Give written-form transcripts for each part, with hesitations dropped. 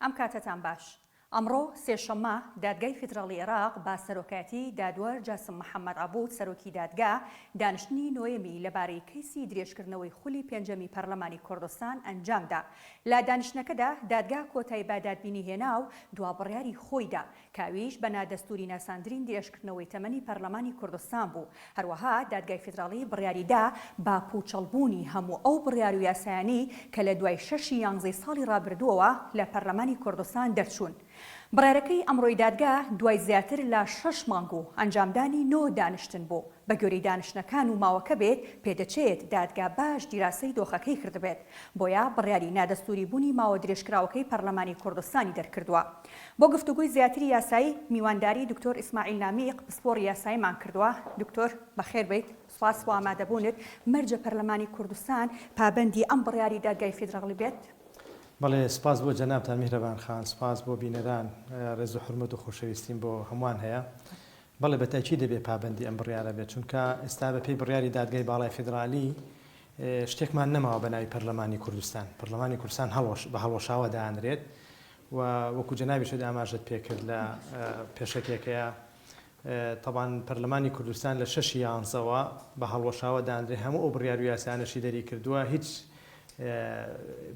ئەم کاتتان باش. ئەمڕۆ سێشەممە دادگای فیدراڵی عێراق با سەرۆکاتی دادوەر جاسم محەممەد عەبوود سەرۆکی دادگا دانیشتنی نۆیەمی لەبارەی کەیسی درێژکردنەوەی خولی پێنجەمی پەرلەمانی کوردستان ئەنجامدا. لە دانیشتنەکەدا دادگا کۆتایی با دادبینی هێنا و دوابڕیاری خۆیدا کاویش بە نادەستوری ناساندرین درێژکردنەوەی تەمەنی پەرلەمانی کوردستان بوو. هەروەها دادگای فیدراڵی بڕیاریدا با پوچەڵبوونی هەموو ئەو بڕیار و یاسایانی کە لە دوای 6 یانزەی ساڵی ڕابردووەوە لە پەرلەمانی کوردستان دەرچوون. بڕیارەکەی ئەمڕۆی دادگا دوای زیاتر لە 6 مانگ و ئەنجامدانی 9 دانیشتن بوو. بە گوێرەی دانیشتنەکان و ماوەکە بێت پێدەچێت دادگا باش دیراسەی دۆخەکەی کردبێت بۆیە بڕیاری نادەستوری بوونی ماوە درێژکراوەکەی پەرلەمانی کوردستانی دەرکردووە. بۆ گفتوگوی زیاتری یاسایی میوانداری دکتۆر ئیسماعیل نامیق پسپۆڕی یاساییمان کردووە. دکتۆر بەخێر بیت، سوپاس بۆ ئامادەبوونت. مەرجە پەرلەمانی کوردستان پابەندی ئەم بڕیاری دادگای فیدراڵی بێت؟ بەڵێ سپاس بۆ جەنابتان میهرەبان خان، سپاس بۆ بینەران، ڕێز و حورمەت و خۆشەویستیم بۆ هەمووان هەیە. بەڵێ بەتاکید دەبێت پابەندی ئەم بڕیارە بێت، چونکە ئێستا بەپێی بڕیاری دادگای باڵای فیدرالی شتێکمان نەماوە بە ناوی پەرلەمانی کوردستان. پەرلەمانی کوردستان بە هەڵوەشاوە دایانرێت و وەکو جەنابی شێت ئاماژەت پێکرد لە پێشەکێکەیە طبعاً پەرلەمانی کوردستان لە 6 یانزەوە بە هەڵوەشاوە دایانرێت. هەموو ئەو بڕیار و یاسایانەشی دەری کردووە، هیچ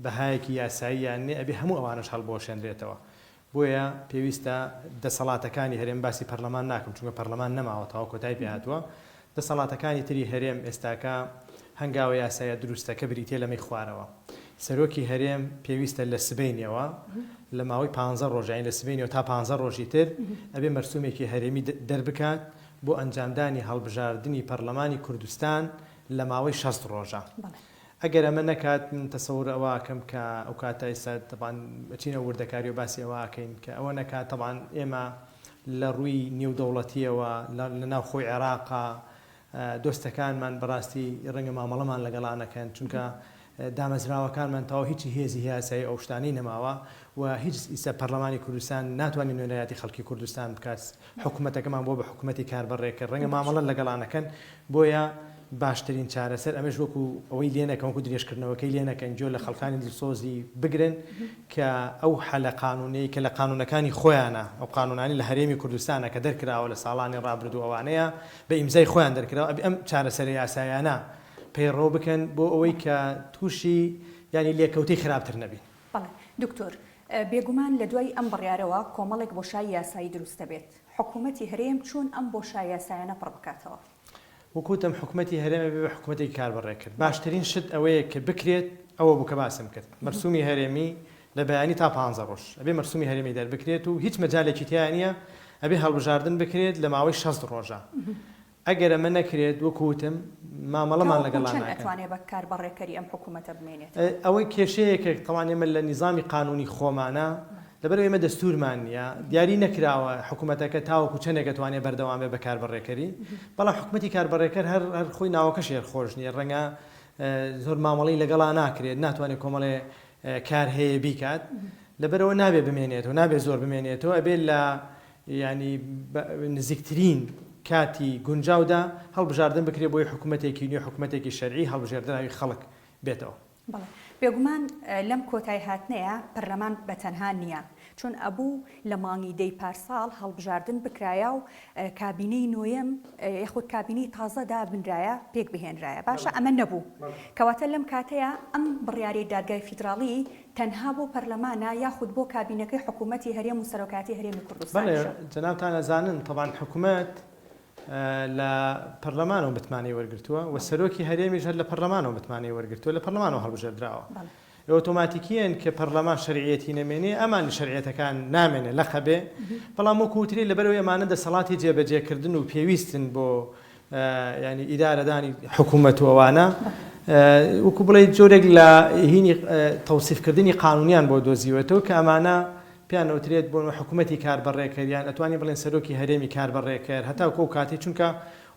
بەهایەکی یاسایی یان نێ ئەبێ هەموو ئەوانش هەڵبۆشێنرێتەوە. بۆیە پێویستە دەسەڵاتەکانی هەرێم باسی پەرلەمان ناکەم، چونکە پەرلەمان نەماوەتەوە کۆتایی پێهاتووە. دەسەڵاتەکانی تری هەرێم ئێستاکە هەنگاوە یاسایە دروستەکە بریتێ لەمەی خوارەوە. سەرۆکی هەرێم پێویستە لە سبەینەوە لە ماوەی 15 ڕۆژین لە سبەینەوە تا 15 ڕۆژی تر ئەبێ مەرسومێکی هەرێمی دەربکات بۆ ئەنجامدانی هەڵبژاردننی پەرلەمانی کوردستان لە ماوەی 60 ڕۆژە. ئەگەر ئەمە نەکات من تەسەور ئەوەکەم کە ئەو کاتە ئێستا تەبان بچینە وردەکاری و باسی ئەوەکەین کە ئەوە نەکات. تەبان ئێمە لە ڕووی نێودەوڵەتیەوە لە ناو خۆی عێراقا دۆستەکانمان بەڕاستی ڕەنگە مامەڵەمان لەگەڵانەکەن، چونکە دامەزراوەکانمان تاوە هیچی هێزی یاسایی ئەو شتانی نەماوە و هیچ ئیسە پەرلەمانی کوردستان ناتوانین نوێنەرایەتی خەڵکی کوردستان بکات. حکوومەتەکەمان بۆ بە حکوومەتی کاربڕێکرد ڕەنگە مامەڵە لەگەڵانەکەن. بۆیە باشترین چارەسەر ئەمەش وەکو ئەوەی لێنەکەن وەکو درێژکردنەوەکەی لێنەکەن جۆ لە خەڵکانی دڵسۆزی بگرن کە ئەو حەلە قانونەی کە لە قانونەکانی خۆیانە، ئەو قانونانی لە هەرێمی کوردستانە کە دەرکراوە لە ساڵانی ڕابردووەوانەیە بە ئیمزای خۆیان دەرکراوە، ئەم چارەسەر یاسایانە پەیڕۆ بکەن بۆ ئەوەی کە تووشی ینی لێکەوتەی خراپتر نەبین. بەڵێ دکتۆر، بێگومان لە دوای ئەم بڕیارەوە کۆمەڵێک بۆشای یاسایی دروستە بێت. حکوومەتی هەرێم چۆن ئەم بۆشای یاسایانە پڕ بکاتەوە؟ وەکوتم حکوومەتی هەرێمە بێ حکوومەتێکی کاربڕێ کرد. باشترین شت ئەوەیە کە بکرێت ئەوە بوو کە باسم کرد. مەرسومی هەرێمی لە بەیانی تا 15 ڕۆژ ئەبێ مەرسومی هەرێمی دەربکرێت و هیچ مەجالێکی تیا نییە ئەبێ هەڵبژاردن بکرێت لە ماوەی 60 ڕۆژە. ئەگەر ئەمە نەکرێت وەکوتم مامەڵەمان لەگەڵان ناتوانێت بە کاربڕێکەری ئەم حکوومەتە بمێنێت. ئەوەی کێشەیەکە تەوان ئێمە لە نیزامی قانونی خۆمانە لەبەر ئێمە دەستورمان نیە، دیاری نەکراوە حکوومەتەکە تاوەکو چەندێک دەتوانێت بەردەوام بێ بە کاربڕێکەری. بەڵام حکوومەتی کاربڕێکەر هەر خۆی ناوەکەش خۆش نییە، ڕەنگە زۆر مامەڵی لەگەڵا ناکرێت، ناتوانێت کۆمەڵێ کار هەیە بیکات، لەبەرەوە نابێ بمێنێتەوە، نابێ زۆر بمێنێتەوە، ئەبێت لە ینی نزیکترین کاتی گونجاودا هەڵبژاردن بکرێت بۆی حکوومەتێکی نوێ، حکوومەتێکی شەرعی هەڵبژاردنناوی خەڵک بێتەوە. بێگومان لەم کۆتای هاتنەیە پەرلەمان بەتەنها نییە، چون ئەبوو لە مانگی دەی پارساڵ هەڵبژاردن بکرایە و کابینەی نوێم یەخود کابینەی تازەدا بنرایە پێک بهێنرایە. باشە ئەمە نەبوو، کەواتە لەم کاتەیە ئەم بڕیاری دادگای فیدراڵی تەنها بۆ پەرلەمانە یاخود بۆ کابینەکەی حکوومەتی هەرێم و سەرۆکاتی هەرێمی کوردستان؟ جەنابتان ئەزانن تەبان حکوومەت لە پەرلەمانەوە بتمانەی وەرگرتووە و سەرۆکی هەرێمیش هەر لە پەرلەمانەوە بتمانەی وەرگرتووە، لە پەرلەمانەوە هەڵبژێردراوە. ئۆتۆماتیکیان کە پەرلەمان شەرعیەتی نەمێنێ ئەمان شەرعیەتەکان نامێنێ لە خەبێ، بەڵام وەکوتری لەبەرەوەی ئەمانە دەسەڵاتی جێبەجێکردن و پێویستن بۆ ینی ئیدارەدانی حکوومەت و ئەوانە وەکو بڵێ جۆرێک لە هینی تەوسیفکردنی قانونیان بۆ دۆزیوێتەوە کە ئەمانە پیان ئەوترێت بۆ حکوومەتی کاربڕێکەریان ئەتوانی بڵێن سەرۆکی هەرێمی کاربڕێکەر هەتا وەکو کاتی، چونکە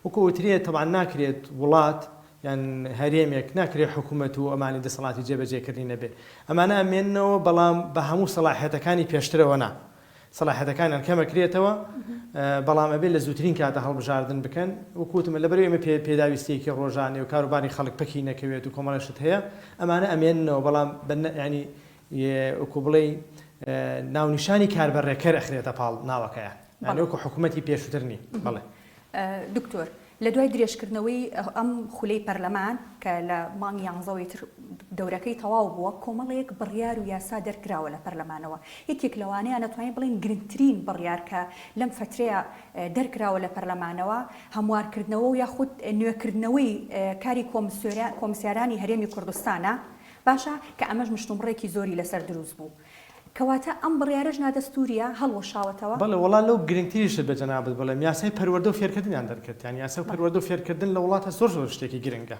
وەکو وترێت تەبان ناکرێت وڵات یان هەرێمێک ناکرێت حکوومەت و ئەمانی دەسەڵاتی جێبەجێکردنی نەبێ. ئەمانە ئەمێننەوە بەڵام بە هەموو سەلاحیەتەکانی پێشترەوە نا، سەلاحیەتەکانیان کەمەکرێتەوە، بەڵام ئەبێت لە زووترین کاتە هەڵبژاردن بکەن. وەکوتمە لەبەر ئێمە پێداویستەیەکی ڕۆژانێ و کاروباری خەڵک پەکی نەکەوێت و کۆمەڵەشت هەیە، ئەمانە ئەمێننەوە، بەڵام ینی وەکو بڵێ ناونیشانی کاربەرێکەر ئەخرێتە پاڵ ناوەکەیە وەکو حکوومەتی پێشووترنی بڵێ. دکتۆر لە دوای درێژکردنەوەی ئەم خولەی پەرلەمان کە لە مانگی 11 تر دەورەکەی تەواو بووە کۆمەڵێک بڕیار و یاسا دەرکراوە لە پەرلەمانەوە یەکێک لەوانەیە نەتوانین بڵین گرنگترین بڕیار کە لەم فترەیە دەرکراوە لە پەرلەمانەوە هەموارکردنەوە و یاخود نوێکردنەوەی کاری کۆمسیارانی هەرێمی کوردستانە باشە کە ئەمەش مشتومڕێکی زۆری لەسەر دروست بوو. کەواتە ئەم بڕیارەش نادەستوریە هەڵوەشاوەتەوە. بەڵێ وڵات لەو گرنگتریشت بە جەنابەت بڵێم یاسای پەروەردە و فێرکردنیان دەرکرد یان یاسا و پەروەردە و فێرکردن لە وڵاتە زۆر شتێکی گرنگە.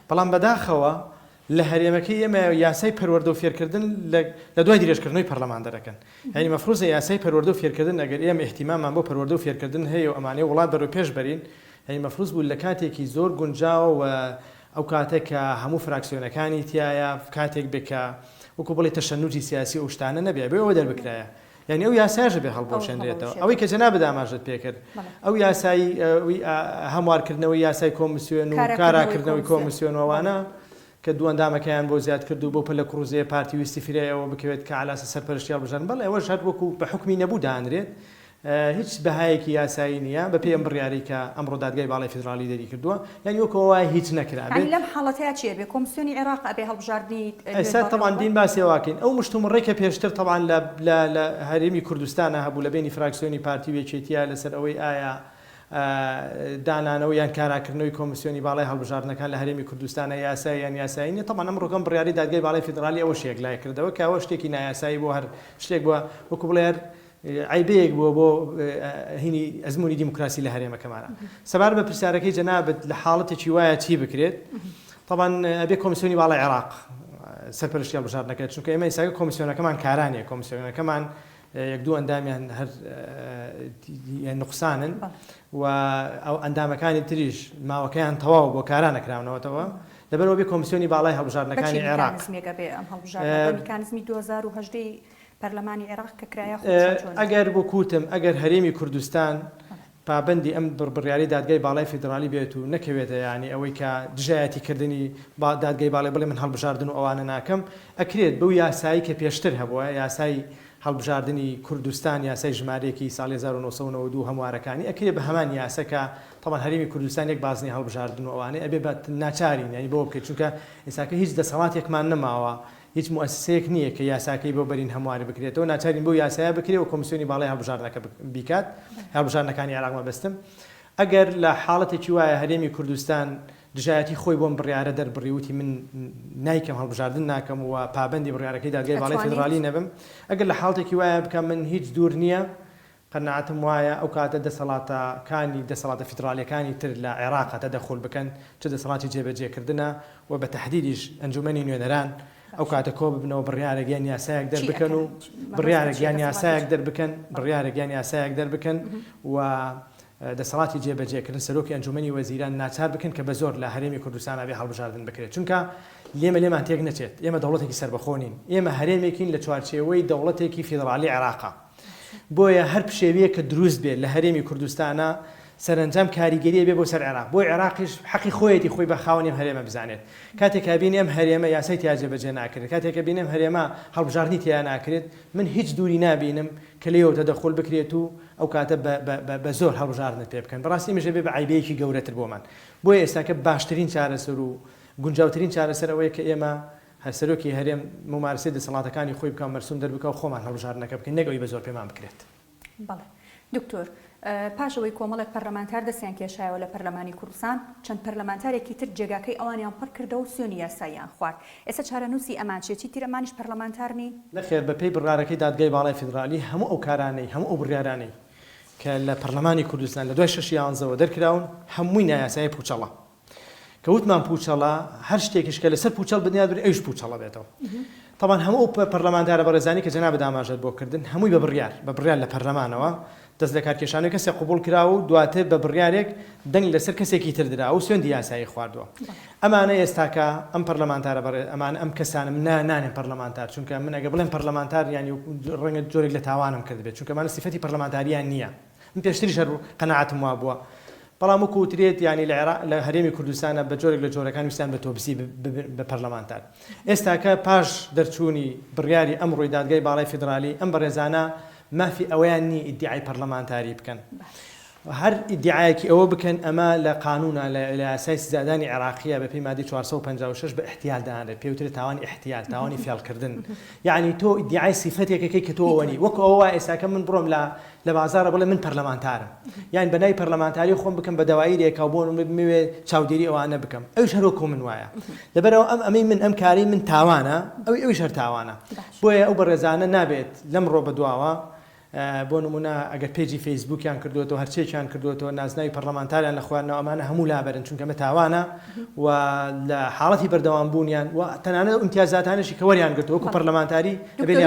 بەڵام بەداخەوە لە هەرێمەکەی ئێمە یاسای پەروەردە و فێرکردن لە دوای درێژکردنەوەی پەرلەمان دەرەکەن. یعنی مەفروضە یاسای پەروەردە و فێرکردن ئەگەر ئێمە احتیمامان بۆ پەروەردە و فێرکردن هەیە و ئەمانەی وڵات بەرەو پێش بەرین یعنی مەفروض بوو لە کاتێکی زۆر گونجاو و ئەو کاتێک کە هەموو فراکسیۆنەکانی تایە کاتێک بکە وەکو بڵێ تەشەنوجی سیاسی ئەو شتانە نەبێ بێ ئەوە دەربکرایە یعنی ئەو یاسایش بێ هەڵبۆشێنرێتەوە ئەوەی کە جەنابەت ئاماژت پێکرد ئەو یاسایی هەموارکردنەوەی یاسای کۆمسیۆن و کاراکردنەوەی کۆمسیۆنەوەوانە کە دوو ئەندامەکەیان بۆ زیاد کرد و بۆ پەلە کوڕزەیە پارتی ویستی فرایەوە بکەوێت کە علاسە سەرپەرشتیان بژان بەڵێ ئەوەش هەر وەکو بە حکمی نەبوو دانرێت هیچ بەهایەکی یاسایی نییە بە پێم بڕیاری کە ئەمڕۆ دادگای باڵای فیدرالی دەری کردووە یعنی وەکەوە هیچ نەکرابێت لەم حاڵەتەیە چێ بێ کۆمسیۆنی عێراق ئەبێ هەڵبژاردنی ئێستا تەمان دین باسیێواکەین ئەو مشتومڕێکە پێشتر تەوان لە هەرێمی کوردستانە هەبوو لە بینی فراکسیۆنی پارتی وێچێتیە لەسەر ئەوەی ئایا دانانەوە یان کاراکردنەوەی کۆمسیۆنی باڵای هەڵبژاردنەکان لە هەرێمی کوردستانە یاسایی یان یاسایی نیە تەمان ئەم ڕۆکەم بڕیاری دادگای باڵای فیدرالی ئەوە شێک لای کردەوە کە ئەوە شتێکی نایاسایی بۆ هەر شتێک بووە وەکو بڵێ عیبەیەک بووە بۆ هینی ئەزمموی دیموکراسی لە هەرێمەکەمانە سەبار بە پرسیارەکەی جەنابەت لە حاڵەتێکی وایە چی بکرێت طبعاً ئەبێ کۆمسیۆنی باڵای عێراق سەرپەرشتی هەڵبژار نەکرێت چونکە ئێمە ئێستا کۆمسیۆنەکەمان کارانیە کۆمسیۆنەکەمان یەک دوو ئەندامیان هەر نوقسانن و ئەو ئەندامەکانی تریش ماوەکەیان تەواو بۆ کاران نەکراونەوەتەوە لەبەرەوە بێ کۆمسیۆنی باڵای هەڵبژاردنەکانی عێراق میکانزمی 2010 پەرلەمانی عێراق کە کرایە ئەگەر بۆ کوتم ئەگەر هەرێمی کوردستان پابندی ئەم بڕیاری دادگای باڵای فیدرالی بێت و نەکەوێتە ینی ئەوەی کە دژایەتیکردنی دادگای باڵای بڵێ من هەڵبژاردن و ئەوانە ناکەم ئەکرێت بەو یاسایی کە پێشتر هەبووە یاسای هەڵبژاردننی کوردستان یاسای ژمارەیەکی ساڵی 1992 هەموارەکانی ئەکرێت بە هەمان یاسەکە تەمان هەرێمی کوردستان یەک بازنی هەڵبژاردن و ئەوانەی ئەبێ بە ناچارین ینی بۆ بکەیت چونکە ئێساکە هیچ دەسەڵاتێکمان نەماوە هیچ مؤسسەیەک نییە کە یاساکەی بۆ بەرین هەموارە بکرێتەوە ناچارین بۆ یاسایە بکرێت و کۆمسیۆنی باڵای هەڵبژاردنەکە بیکات هەڵبژاردنەکانی عێراق مەبەستم ئەگەر لە حاڵەتێکی وایە هەرێمی کوردستان دژایەتی خۆی بۆم بڕیارە دەربڕیوتی من نایکەم هەڵبژاردن ناکەم و پابندی بڕیارەکەی دادگای باڵای فیدرالی نەبم ئەگەر لە حاڵەتێکی وایە بکەم من هیچ دوور نییە قەناعەتم وایە ئەو کاتە دەسەڵاتەکانی دەسەڵاتە فیدرالیەکانی تر لە عێراق دەخۆل بکەن چ دەسەڵاتی جێبەجێکردنە و بە تەحدیدیش ئەنجومەنی نوێنەران ئەو کاتە کۆ ببنەوە بڕیارێک یان یاسایەک دەربکەن و بڕیارێک یان یاسایەک دەربکەن بڕیارێک یان یاسایەک دەربکەن و دەسەڵاتی جێبەجێکردن سەرۆکی ئەنجومەنی وەزیران ناچار بکەن کە بە زۆر لە هەرێمی کوردستان بێ هەڵبژاردن بکرێت چونکە لێمان تێک نەچێت ئێمە دەوڵەتێکی سربەخۆنین ئێمە هەرێمێکین لە چوارچێوەی دەوڵەتێکی فیدرالی عێراقا بۆیە هەر پشێویە کە دروست بێت لە هەرێمی کوردستانە سەرنجام کاریگەریە بێ بۆ سەر عێراق بۆی عێراقیش حەقی خۆیەتی خۆی بە خاوەنی هەرێمە بزانێت کاتێکا بینی ئەم هەرێمە یاسای تیاجێ بەجێ ناکرێت کاتێکە بینم هەرێمە هەڵبژاردننی تیا ناکرێت من هیچ دووری نابینم کە لێوە دەخۆل بکرێت و ئەو کاتە بە زۆر هەڵبژاردنت پێ بکەن بەڕاستی مژە بێ بە عیبەیەکی گەورەتر بۆمان بۆیە ئێستاکە باشترین چارەسەر و گونجاوترین چارەسەر ئەوەیە کە ئێمە هەرسەرۆکی هەرێم ممارسەی دەسەڵاتەکانی خۆی بکەم مەرسوم دەربکە و خۆمان هەڵبژاردنەکە بکەین نەگەوەی بە زۆر پێمان بکرێت. بەڵێ دکتۆر پاشەوەی کۆمەڵێک پەرلەمانتار دەستیان کێشایەوە لە پەرلەمانی کوردستان چەند پەرلەمانتارێکی تر جێگاکەی ئەوانیان پڕ کردەوە و سوێنی یاساییان خوارد ئێستا چارەنووسی ئەمان چێتی ترەمانیش پەرلەمانتارنی نەخێر بەپێی بڕارەکەی دادگای باڵای فیدرالی هەموو ئەو کارانەی هەموو ئەو بڕیارانەی کە لە پەرلەمانی کوردستان لە دوای 6 دەرکراون هەمووی نایاسایی پوچەڵە کە وتمان پوچەڵە هەر شتێکیش کە لەسەر پوچەڵ بنیاد بێت ئەوش پوچەڵە بێتەوە طبعا هەموو پەرلەمانتارە بەڕێزانی کە جەنابەت ئاماژەت بۆ کردن هەمووی بە بڕیار لە پەرلەمانەوە دەست لە کارکێشانەوەی کەسێک قبول کراوە و دواتر بە بڕیارێک دەنگ لەسەر کەسێکی تر درا و سوێندی یاسایی خواردووە ئەمانە ئێستاکە ئەم پەرلەمانتارە ئەمان ئەم کەسانم نانێن پەرلەمانتار چونکە من ئەگە بڵێم پەرلەمانتار ینی ڕەنگە جۆرێک لە تاوانم کرد بێت چونکە مانە سیفەتی پەرلەمانتاریان نییە من پێشتریش هەر قەناعەتم وا بووە بەڵام وەکوترێت ینی لە هەرێمی کوردستانە بە جۆرێک لە جۆرەکان ویستان بە تۆپسی بە پەرلەمانتار ئێستاکە پاش دەرچوونی بڕیاری ئەمڕۆی دادگای باڵای فیدرالی ئەم بەڕێزانە مافی ئەویان نی ئیدعای پەرلەمانتاری بکەن هەر ئیدعایەکی ئەوە بکەن ئەمە لە قانونە لە یاسای سزادانی عێراقیە بە پێی مادەی 456 بە احتیال دانرێت پێوترێت تاوانی احتیال تاوانی فێڵکردن یعنی تۆ ئیدعای سیفەتێکەکەی کە تۆ ئەوەنی وەکو ئەوە ئێستاکە من بڕۆم لە بازارە بڵێ من پەرلەمانتارم یان بەنای پەرلەمانتاری خۆم بکەم بە دەواییرێکا بۆ موێ چاودێری ئەوانە بکەم ئەوش هەروەکو من وایە لەبەرەوە ئەمەی من ئەم کاری من تاوانە ئەوش هەر تاوانە بۆیە ئەو بەڕێزانە نابێت لەمڕۆ بەدواوە بۆ نمونە ئەگەر پێیجی فەیسبووکیان کردوێتەوە هەرچێکیان کردوێتەوە نازناوی پەرلەمانتاریان لە خوارنەوە ئەمانە هەموو لابەرن چونکە ئەمە تاوانە و لە حاڵەتی بەردەوام بوونیان و تەنانەت ئیمتیازاتانشی کە وەریان گرتووە وەکو پەرلەمانتاری دەبێت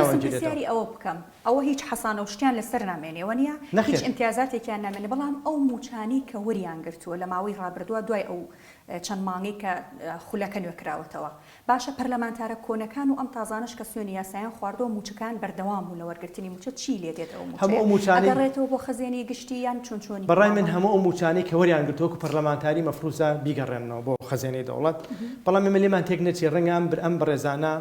ئەوە بکەم ئەوە هیچ حەسانە و شتیان لەسەر نامێنێەوە نیە هیچ ئیمتیازاتێکیان نامێنێ بەڵام ئەو موچانی کە وەریان گرتووە لە ماوەی ڕابردووە دوای ئەو چەند مانگی کە خولەکە نوێکراوەتەوە باشە پەرلەمانتارە کۆنەکان و ئەم تازانش کە سوێنی یاسایان خواردەوە موچەکان بەردەوام بوو لە وەرگرتنی موچە چی لێ دێت ئەو موچە دەڕێتەوە بۆ خەزێنی گشتی یان چۆنی بەڕای من هەموو ئەو موچانی کە وەریان گرتووە پەرلەمانتاری مەفروزە بیگەڕێنەوە بۆ خەزێنەی دەوڵەت بەڵام ئێمە لێمان تێک نەچێ ڕەنگە ئەم بەڕێزانە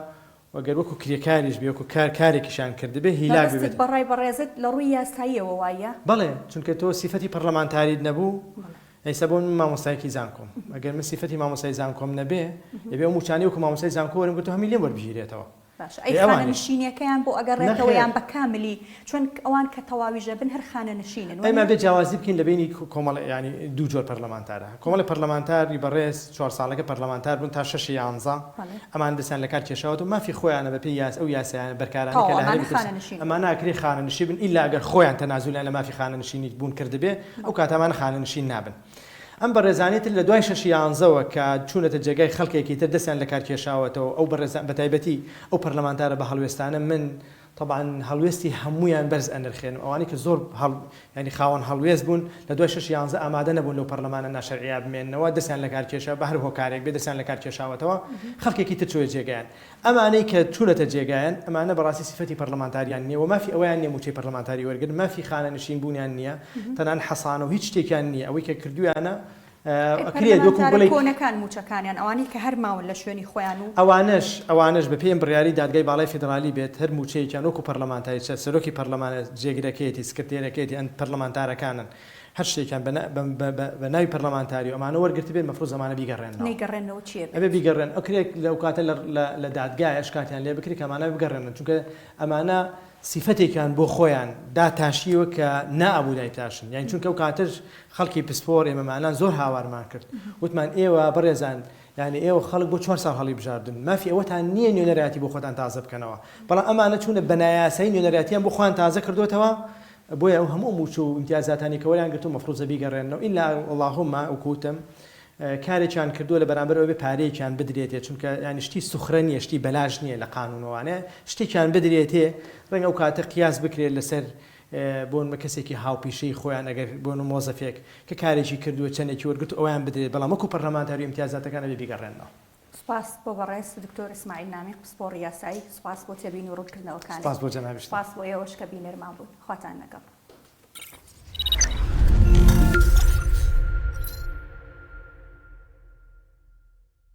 وەگەر وەکو کرێکاریش بێ وەکو کارێکیشان کردبێ هیلا بێت بەڕای بەڕێزت لە ڕووی یاساییەوە وایە بەڵێ چونکە تۆ سیفەتی پەرلەمانتاریت نەبوو ئەیسا بۆ من مامۆستایەکی زانکۆم ئەگەر من سیفەتی مامۆستای زانکۆم نەبێ دەبێ ئەو موچانی وەکو مامۆستای زانکۆ وەرم گرتو هەمی لێم وەربژیرێتەوە ئەی خانەنشینیەکەیان بۆ ئەگەڕێتەوە یان بە کاملی چۆن ئەوان کە تەواویژە بن هەر خانەنشینن ئەمە بێت جیاوازی بکەین لە بینی کۆمەڵ ینی دوو جۆر پەرلەمانتارە کۆمەڵی پەرلەمانتاری بەڕێز 4 ساڵەکە پەرلەمانتار بوون تا 6 یانزە ئەمان دەستیان لە کار کێشاوە و مافی خۆیانە بە پێی ئەو یاسایان بەرکارانە کە لە هەرێمی ئەمان ناکرێ خانەنشین بن ئیلا ئەگەر خۆیان تەنازولیان لە مافی خانەنشینی بوون کردبێ ئەو کاتەمانە خانەنشین نابن ئەم بەڕێزانێت لە دوای 6 یانزەوە کە چوونەتە جێگای خەڵکێکی تر دەستیان لە کار کێشاوەتەوە ئەو بە تایبەتی ئەو پەرلەمانتارە بە هەڵوێستانە من طبعا هەڵوێستی هەمویان بەرز ئەنرخێن ئەوانی کە زۆر ینی خاوەن هەڵوێست بوون لە دوای 6 یانزە ئامادە نەبوون لەو پەرلەمانە ناشەرعیا بمێننەوە دەستیان لە کار کێشا بە هەر هۆکارێک بێ دەستیان لە کار کێشاوەتەوە خەڵکێکی تر چوە جێگایان ئەمانەی کە چوونەتە جێگایان ئەمانە بەڕاستی سیفەتی پەرلەمانتاریان نییە و مافی ئەویان نییە موچەی پەرلەمانتاری وەرگرت مافی خانەنشین بوونیان نییە تەنان حەسانە و هیچ شتێکیان نییە ئەوەی کە کردویانە کۆنەکان موچەکانیان ئەوانی کە هەر ماون لە شوێنی خۆیان و ئەوانش بە پێم بڕیاری دادگای باڵای فیدرالی بێت هەر موچەیەکیان وەکو پەرلەمانتاری سەرۆکی پەرلەمانە جێگرەکەیەتی سکرتێرەکەیەتی ئەم پەرلەمانتارەکانن هەر شتێکیان بە ناوی پەرلەمانتاری و ئەمانە وەرگرت بێت مەفروض زمانە بیگەڕێنەوە چیە ئەبێ بیگەڕێن ئەکرێک لەو کاتە لە دادگایە شکاتیان لێ بکرێت ئەمانە بگەڕێنن چونکە ئەمانە سیفەتێکیان بۆ خۆیان داتاشیوە کە نائبوو دایتاشن یعنی چونکە ئەو کاتر خەڵکی پسپۆر ئێمەمانان زۆر هاوارمان کرد وتمان ئێوە بەڕێزان یعنی ئێوە خەڵک بۆ 4 ساڵ هەڵی بژاردن مافی ئەوەتان نییە نوێنەرەتی بۆ خۆتان تازە بکەنەوە بەڵام ئەمانە چوونە بەنایاسایی نوێنەرەتیان بۆ خۆیان تازە کردوێتەوە بۆیە ئەو هەموو موچ و ئیمتیازاتانی کە وەریان گرتو مەفروضە بیگەڕێنەوە ئیلا اللهم وکوتم کارێکیان کردووە لە بەرامبەر ئەوەی پارەیەکیان بدرێتێ چونکە ینی شتی سوخرە نییە شتی بەلاژ نییە لە قانونەوانە شتێکیان بدرێتێ ڕەنگە ئەو کاتە قیاس بکرێت لەسەر بۆن بە کەسێکی هاوپیشەی خۆیان ئەگەر بۆن و مۆزەفێک کە کارێکی کردووە چەندێکی وەرگرت ئەویان بدرێت بەڵام وەکو پەرلەمانتاری ئیمتیازاتەکانە بێ بیگەڕێنەوە سپاس بۆ بەڕێز دکتۆر ئیسماعیل نامی پسپۆڕ یاسایی سپاس بۆ تێبین و ڕوونکردنەوەکان سپاس بۆ جەنابی سپاس بۆ ئێوەش کە بینەرمان بوون خواتان لەگەڵ